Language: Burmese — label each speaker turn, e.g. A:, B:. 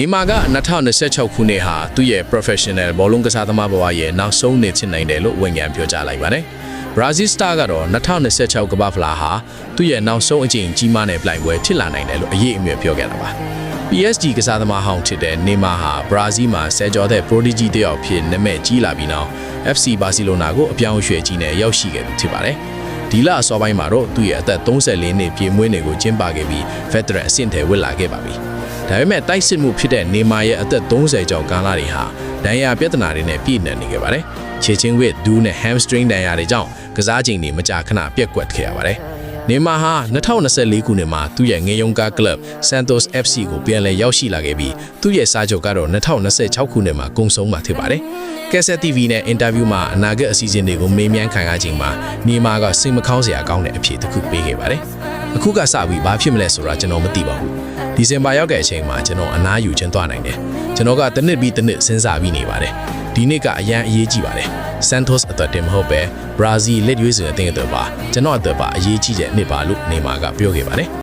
A: နေမာက2026ခုနှစ်ဟာသူ့ရဲ့ professional ဘောလုံးကစားသမားဘဝရဲ့နောက်ဆုံးနှစ်ဖြစ်နိုင်တယ်လို့ဝန်ခံပြောကြားလိုက်ပါတယ်။ Brazil Star ကတော့2026ကမ္ဘာ့ဖလားဟာသူ့ရဲ့နောက်ဆုံးအကြိမ်ကြီးမားတဲ့ပြိုင်ပွဲဖြစ်လာနိုင်တယ်လို့အရေးအမြွက်ပြောခဲ့တာပါ။ PSG ကစားသမားဟောင်းဖြစ်တဲ့နေမာဟာ Brazil မှာဆယ်ကျော်တဲ့ prodigy တယောက်ဖြစ်နာမည်ကြီးလာပြီးနောက် FC Barcelona ကိုအပြောင်းအရွှေ့ကြီးနဲ့ရောက်ရှိခဲ့သူဖြစ်ပါတယ်။ဒီလအစောပိုင်းမှာတော့သူ့ရဲ့အသက်34နှစ်ပြည့်မွေးနေ့ကိုကျင်းပခဲ့ပြီး veteran အဆင့်ထဲဝင်လာခဲ့ပါပြီ။ဒါပေမဲ့တိုက်စစ်မှုဖြစ်တဲ့နေမာရဲ့အသက်30ကျော်ကာလတွေဟာဒဏ်ရာပြဿနာတွေနဲ့ပြည့်နှက်နေခဲ့ပါတယ်။ခြေချင်းဝစ်ဒူးနဲ့ hamstring ဒဏ်ရာတွေကြောင့်ကစားချိန်တွေမကြာခဏပြက်ကွက်ခဲ့ရပါတယ်။နေမာဟာ2024ခုနှစ်မှာသူ့ရဲ့ငယ်ယုံကားကလပ် Santos FC ကိုပြန်လည်ရောက်ရှိလာခဲ့ပြီးသူ့ရဲ့စာချုပ်ကတော့2026ခုနှစ်မှာကုန်ဆုံးမှာဖြစ်ပါတယ်။ Kesa TV နဲ့အင်တာဗျူးမှာအနာဂတ်အစီအစဉ်တွေကိုမေးမြန်းခံရချိန်မှာနေမာကစိတ်မကောင်းစရာကောင်းတဲ့အဖြေတစ်ခုပေးခဲ့ပါတယ်။အခုကစပြီးဘာဖြစ်မလဲဆိုတာကျွန်တော်မသိပါဘူး။ဒီဇင်ဘာရောက်တဲ့အချိန်မှာကျွန်တော်အနားယူခြင်းသွားနိုင်တယ်။ကျွန်တော်ကတစ်နှစ်ပြီးတစ်နှစ်စဉ်းစားပြီးနေပါတယ်။ဒီနှစ်ကအရန်အရေးကြီးပါတယ်။ Santos အတွက်တင်မဟုတ်ပဲ Brazil လက်ရွေးစင်အသင်းအတွက်ပါကျွန်တော်အတွက်ပါအရေးကြီးတဲ့နှစ်ပါလို့နေမာကပြောခဲ့ပါတယ်။